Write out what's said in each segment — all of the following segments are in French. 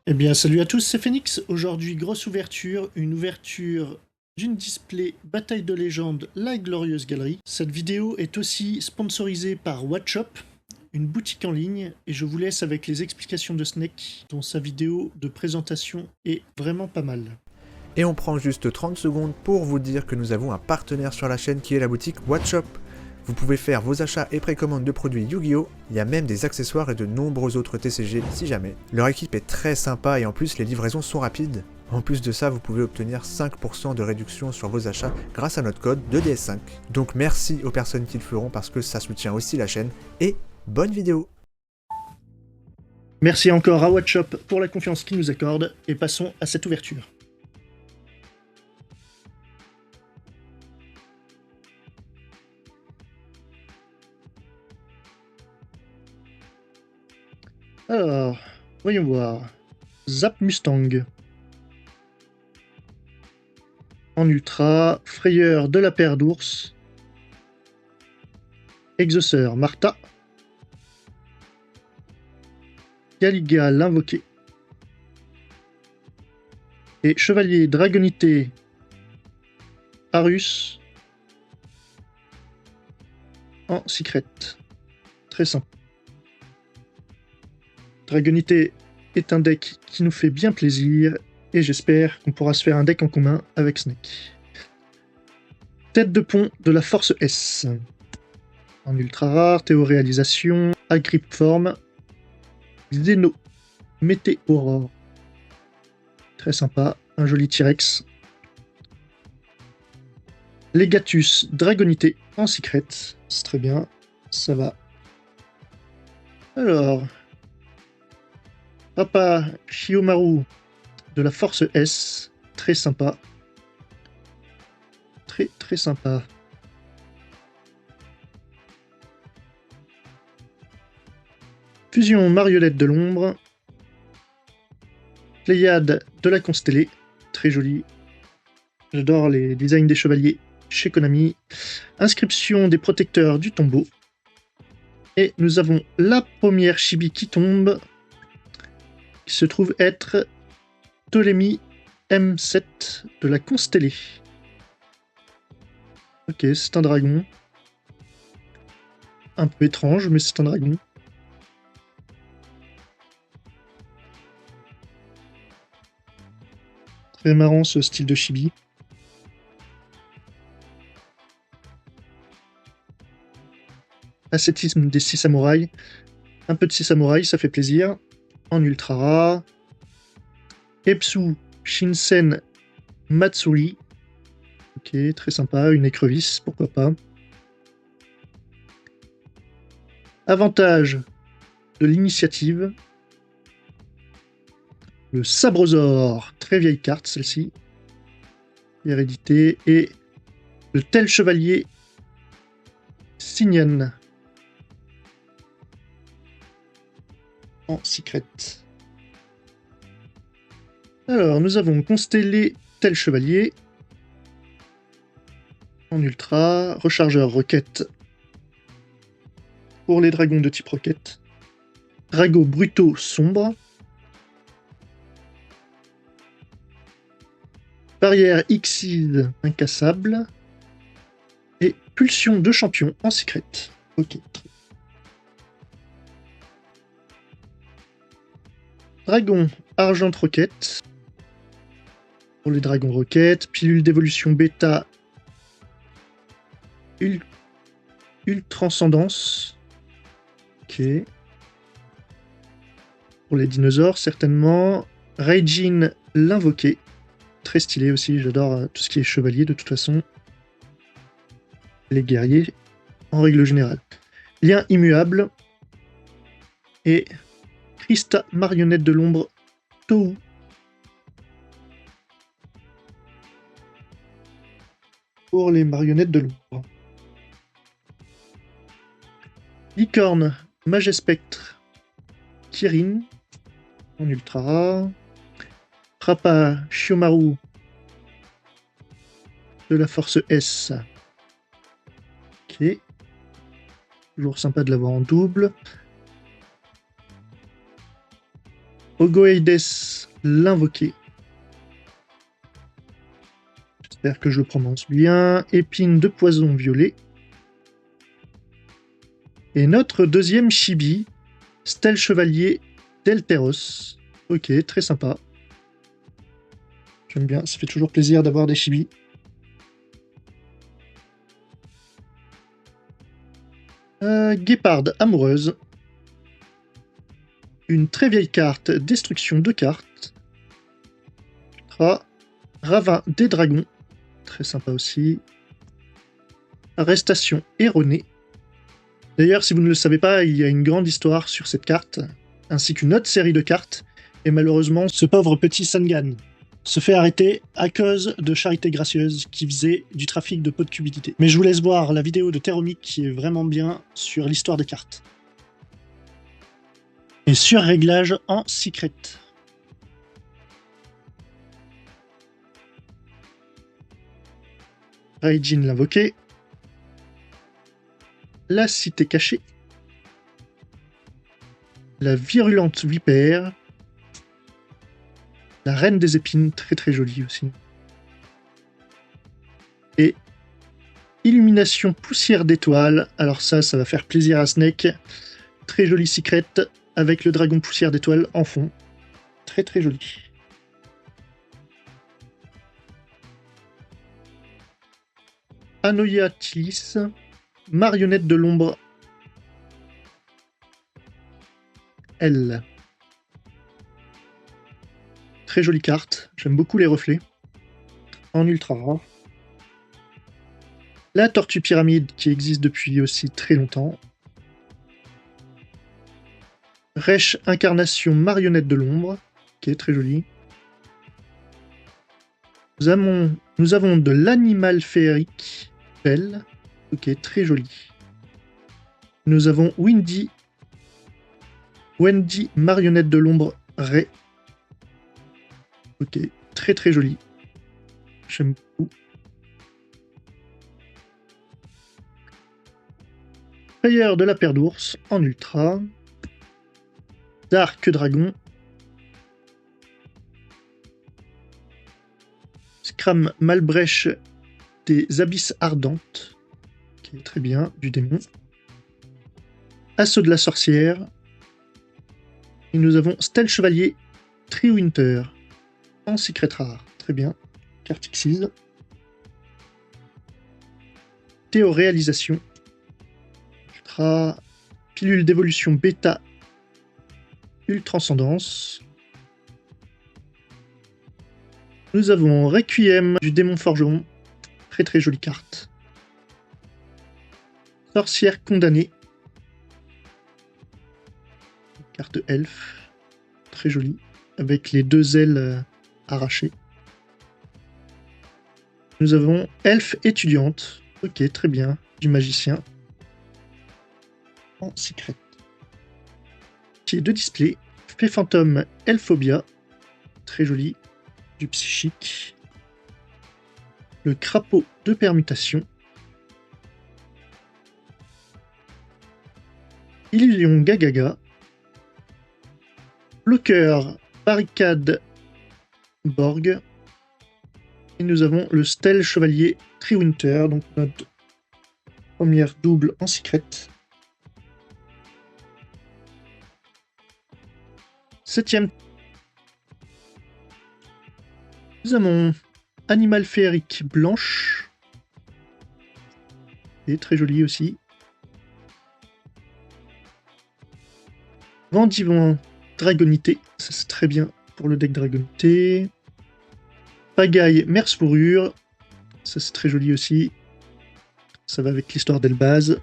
Eh bien, salut à tous, c'est Phoenix. Aujourd'hui, grosse ouverture, une ouverture d'une display Bataille de légende, la glorieuse galerie. Cette vidéo est aussi sponsorisée par Watchop, une boutique en ligne, et je vous laisse avec les explications de Snake, dont sa vidéo de présentation est vraiment pas mal. Et on prend juste 30 secondes pour vous dire que nous avons un partenaire sur la chaîne qui est la boutique Watchop. Vous pouvez faire vos achats et précommandes de produits Yu-Gi-Oh! Il y a même des accessoires et de nombreux autres TCG si jamais. Leur équipe est très sympa et en plus les livraisons sont rapides. En plus de ça, vous pouvez obtenir 5% de réduction sur vos achats grâce à notre code 2DS5. Donc merci aux personnes qui le feront parce que ça soutient aussi la chaîne et bonne vidéo! Merci encore à Watchop pour la confiance qu'il nous accorde, et passons à cette ouverture. Alors, voyons voir. Zap Mustang. En ultra, frayeur de la paire d'ours. Exauceur Martha. Galiga l'invoqué. Et chevalier dragonité Arus en secret. Très simple. Dragonité est un deck qui nous fait bien plaisir et j'espère qu'on pourra se faire un deck en commun avec Snake. Tête de pont de la force S. En ultra rare, théoréalisation, agrippe forme, Xeno, météorore. Très sympa, un joli T-Rex. Legatus Dragonité en secret, c'est très bien, ça va. Alors, Papa Shiomaru de la force S, très sympa. Très sympa. Fusion marionnette de l'ombre. Pléiade de la constellée, très joli. J'adore les designs des chevaliers chez Konami. Inscription des protecteurs du tombeau. Et nous avons la première chibi qui tombe, qui se trouve être Ptolémée M7 de la constellée. Ok, c'est un dragon. Un peu étrange, mais c'est un dragon. Très marrant ce style de chibi. Ascétisme des 6 samouraïs. Un peu de 6 samouraïs, ça fait plaisir. En ultra rare. Epsu Shinsen Matsuri. Ok, très sympa. Une écrevisse, pourquoi pas. Avantage de l'initiative. Le Sabrosaure, très vieille carte celle-ci. Hérédité. Et le tel chevalier Signan. En secret. Alors, nous avons constellé tel chevalier. En ultra. Rechargeur roquette. Pour les dragons de type roquette. Drago brutaux sombre. Barrière Xyz incassable. Et pulsion de champion en secret. Ok. Dragon argent roquette. Pour les dragons roquettes. Pilule d'évolution bêta. Ultranscendance. Ok. Pour les dinosaures, certainement. Raijin l'invoqué. Très stylé aussi, j'adore tout ce qui est chevalier de toute façon. Les guerriers, en règle générale. Lien immuable. Et Christa marionnette de l'ombre Tou. Pour les marionnettes de l'ombre. Licorne Magespectre Kirin. En ultra rare. Papa Shiomaru de la force S. Ok. Toujours sympa de l'avoir en double. Ogoeides, l'invoqué. J'espère que je le prononce bien. Épine de poison violet. Et notre deuxième chibi, Stel Chevalier d'Elteros. Ok, très sympa. J'aime bien, ça fait toujours plaisir d'avoir des chibis. Guéparde amoureuse. Une très vieille carte, destruction de cartes. Ravin des dragons. Très sympa aussi. Arrestation erronée. D'ailleurs, si vous ne le savez pas, il y a une grande histoire sur cette carte, ainsi qu'une autre série de cartes. Et malheureusement, ce pauvre petit Sangan se fait arrêter à cause de Charité Gracieuse qui faisait du trafic de pots de cupidité. Mais je vous laisse voir la vidéo de Teromic qui est vraiment bien sur l'histoire des cartes. Et sur réglage en secret. Raijin l'invoqué. La cité cachée. La virulente vipère. La reine des épines, très très jolie aussi. Et illumination poussière d'étoiles. Alors ça va faire plaisir à Snake. Très jolie secret avec le dragon poussière d'étoiles en fond. Très très joli. Anoia Tilis, marionnette de l'ombre. Elle. Très jolie carte, j'aime beaucoup les reflets. En ultra rare. La tortue pyramide qui existe depuis aussi très longtemps. Resh incarnation marionnette de l'ombre, qui est très jolie. Nous avons de l'animal féerique, belle, ok, très joli. Nous avons Wendy marionnette de l'ombre, Ray. Ok, très très joli. J'aime beaucoup. Frayeur de la paire d'ours en ultra. Dark Dragon. Scram Malbrèche des abysses ardentes. Ok, très bien, du démon. Assaut de la sorcière. Et nous avons Stel Chevalier Triwinter. En secret rare, très bien. Carte Xyz. Théoréalisation. Ultra. Pilule d'évolution bêta. Ultranscendance. Nous avons Requiem du démon forgeron. Très très jolie carte. Sorcière condamnée. Carte elfe. Très jolie. Avec les deux ailes arrachées. Nous avons elfe étudiante. Ok, très bien. Du magicien. En secret. Pied de display. Fée fantôme Elphobia. Très joli. Du psychique. Le crapaud de permutation. Illusion Gagaga. Bloqueur Barricade Borg. Et nous avons le Stel Chevalier Triwinter, donc notre première double en secret. Septième. Nous avons Animal féerique blanche. Et très joli aussi. Vendivant Dragonité, ça c'est très bien pour le deck Dragonité. Pagaille Merce-Fourrure, ça c'est très joli aussi. Ça va avec l'histoire d'Elbaz.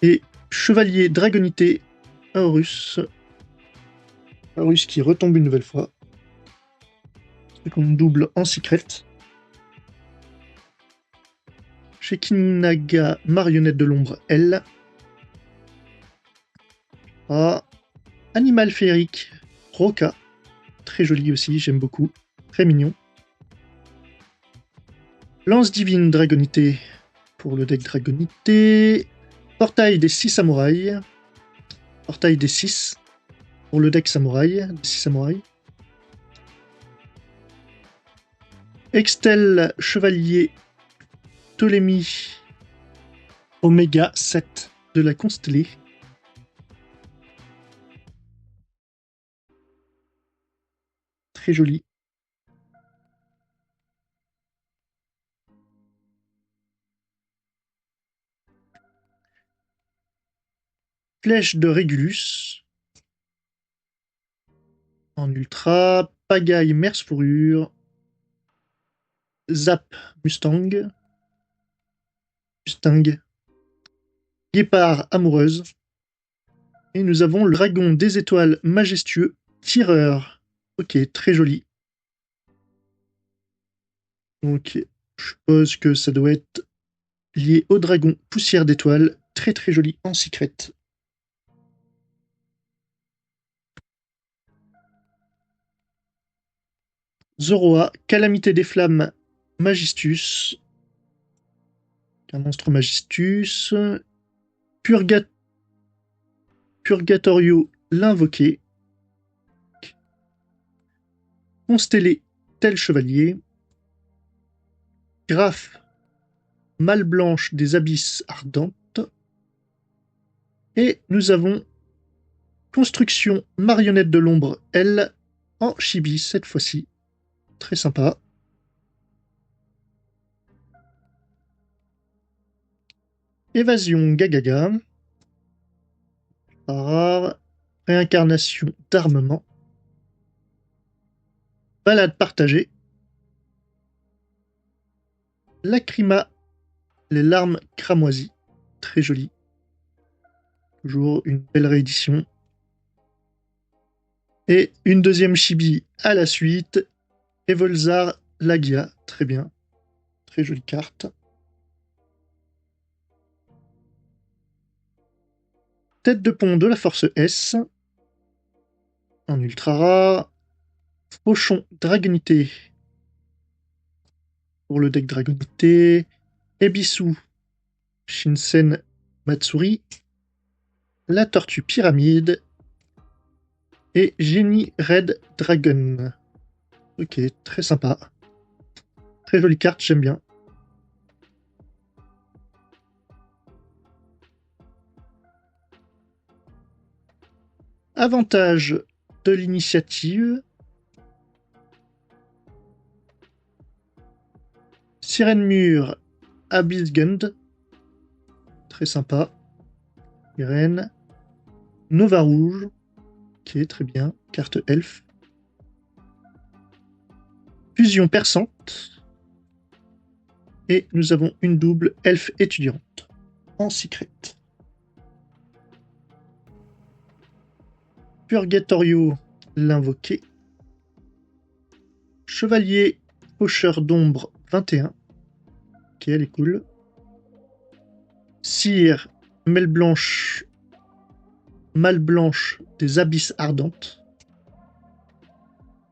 Et Chevalier Dragonité Aorus. Aorus qui retombe une nouvelle fois. C'est qu'on double en secret. Shekinaga marionnette de l'ombre, elle. Ah. Animal féerique, Roca. Très joli aussi, j'aime beaucoup. Très mignon. Lance divine Dragonité pour le deck Dragonité. Portail des 6 samouraïs. Portail des 6. pour le deck samouraï, des 6 samouraïs. Extel Chevalier Ptolémie Oméga 7 de la Constellée. Très joli. Flèche de Régulus. En ultra. Pagaille Merce Fourrure. Zap Mustang. Guépard Amoureuse. Et nous avons le dragon des étoiles majestueux, Tireur. Ok, très joli. Donc, je suppose que ça doit être lié au dragon Poussière d'étoiles. Très très joli en secret. Zoroa, Calamité des Flammes Magistus. Un monstre Magistus. Purgatorio l'invoqué. Constellé tel chevalier. Graphe Malle blanche des abysses ardentes. Et nous avons Construction marionnette de l'ombre L en chibi cette fois-ci. Très sympa. Évasion Gagaga. Rare. Réincarnation d'armement. Balade partagée. Lacrima, les larmes cramoisies. Très joli. Toujours une belle réédition. Et une deuxième chibi à la suite. Evolzar Lagia. Très bien. Très jolie carte. Tête de pont de la force S. En ultra rare. Fauchon Dragonité. Pour le deck Dragonité. Ebisu Shinsen Matsuri. La tortue pyramide. Et Génie Red Dragon. Ok, très sympa. Très jolie carte, j'aime bien. Avantage de l'initiative. Sirène Mur, Abyssgund. Très sympa. Sirène. Nova Rouge. Ok, très bien. Carte elfe. Fusion perçante. Et nous avons une double elfe étudiante. En secret. Purgatorio l'invoqué. Chevalier Faucheur d'ombre 21. Ok, elle est cool. Cire Malle blanche des abysses ardentes.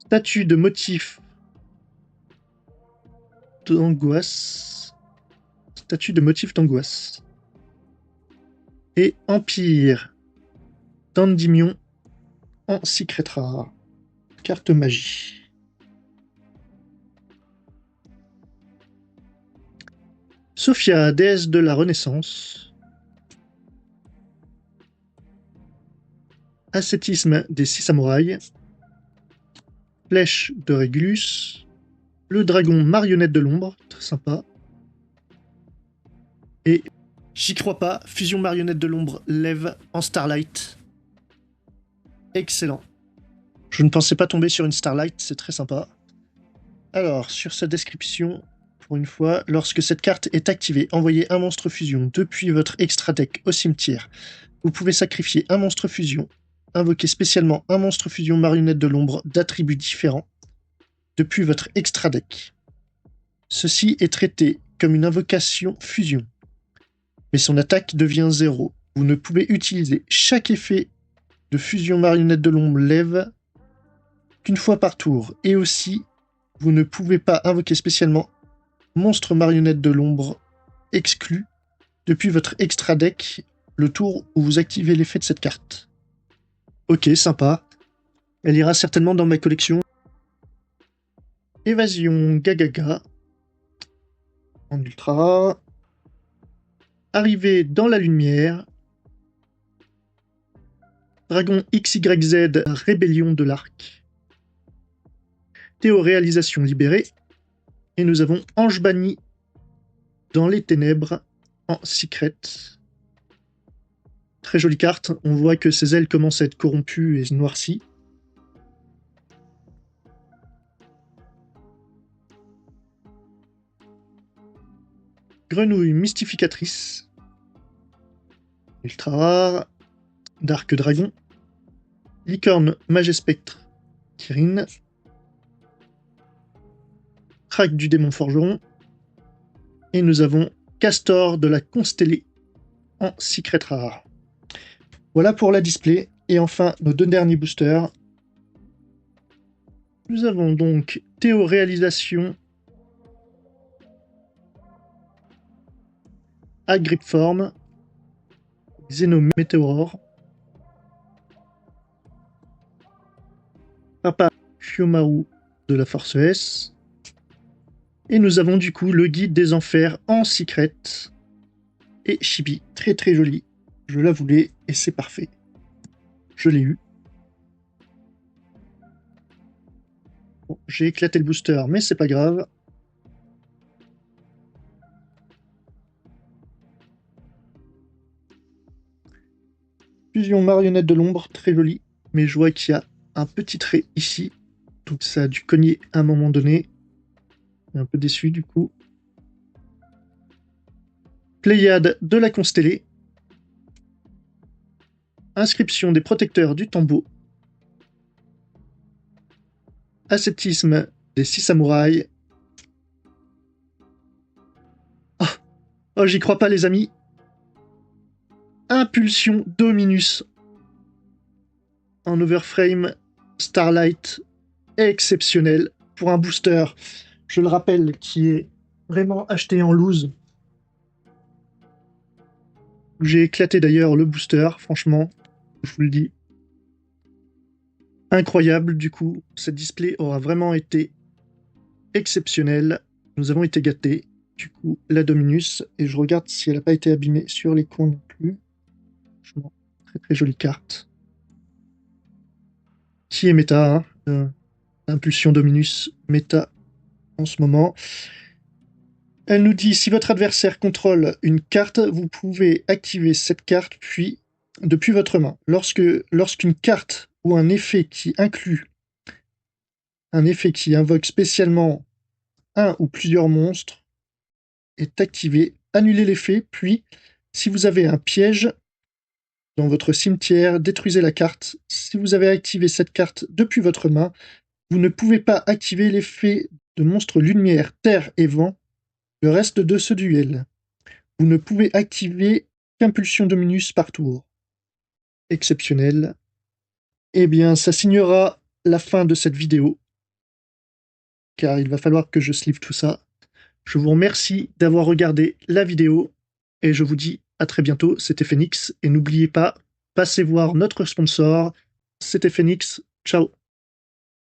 Statue de motif d'angoisse. Et Empire d'Endymion en secret rare. Carte magie. Sophia, déesse de la Renaissance. Ascétisme des 6 samouraïs. Flèche de Régulus. Le dragon marionnette de l'ombre, très sympa. Et j'y crois pas, fusion marionnette de l'ombre lève en Starlight. Excellent. Je ne pensais pas tomber sur une Starlight, c'est très sympa. Alors, sur sa description, pour une fois, lorsque cette carte est activée, envoyez un monstre fusion depuis votre extra deck au cimetière. Vous pouvez sacrifier un monstre fusion, invoquer spécialement un monstre fusion marionnette de l'ombre d'attributs différents depuis votre extra deck. Ceci est traité comme une invocation fusion, mais son attaque devient 0. Vous ne pouvez utiliser chaque effet de fusion marionnette de l'ombre lève qu'une fois par tour, et aussi vous ne pouvez pas invoquer spécialement monstre marionnette de l'ombre exclu depuis votre extra deck le tour où vous activez l'effet de cette carte. Ok, sympa. Elle ira certainement dans ma collection. Évasion Gagaga. En ultra rare. Arrivée dans la lumière. Dragon XYZ, Rébellion de l'Arc. Théo-réalisation libérée. Et nous avons Ange banni dans les ténèbres en secret. Très jolie carte. On voit que ses ailes commencent à être corrompues et noircies. Grenouille mystificatrice. Ultra rare. Dark Dragon. Licorne Magespectre. Kirin. Crack du démon forgeron. Et nous avons Castor de la Constellée en secret rare. Voilà pour la display. Et enfin, nos deux derniers boosters. Nous avons donc Théo-réalisation Agriforme, Xenométéorore, Papa Fiomaru de la Force S. Et nous avons du coup le guide des enfers en secret. Et Chibi, très très joli. Je la voulais et c'est parfait. Je l'ai eu. Bon, j'ai éclaté le booster, mais c'est pas grave. Fusion marionnette de l'ombre, très jolie. Mais je vois qu'il y a un petit trait ici. Donc ça a dû cogner à un moment donné. Un peu déçu du coup. Pléiade de la Constellée. Inscription des protecteurs du Tambo. Ascétisme des 6 samouraïs. Oh, j'y crois pas les amis. Impulsion Dominus. En overframe Starlight. Exceptionnel pour un booster. Je le rappelle, qui est vraiment acheté en loose. J'ai éclaté d'ailleurs le booster, franchement, je vous le dis. Incroyable, du coup, cette display aura vraiment été exceptionnelle. Nous avons été gâtés. Du coup, la Dominus, et je regarde si elle n'a pas été abîmée sur les coins non plus. Franchement, très très jolie carte. Qui est méta, hein Impulsion Dominus, méta en ce moment. Elle nous dit, si votre adversaire contrôle une carte, vous pouvez activer cette carte depuis votre main. Lorsqu'une carte ou un effet qui invoque spécialement un ou plusieurs monstres est activé, annulez l'effet, puis si vous avez un piège dans votre cimetière, détruisez la carte. Si vous avez activé cette carte depuis votre main, vous ne pouvez pas activer l'effet de monstre lumière, terre et vent le reste de ce duel. Vous ne pouvez activer qu'impulsion Dominus par tour. Exceptionnel. Eh bien, ça signera la fin de cette vidéo, car il va falloir que je sleeve tout ça. Je vous remercie d'avoir regardé la vidéo, et je vous dis à très bientôt. C'était Phoenix, et n'oubliez pas, passez voir notre sponsor. C'était Phoenix. Ciao.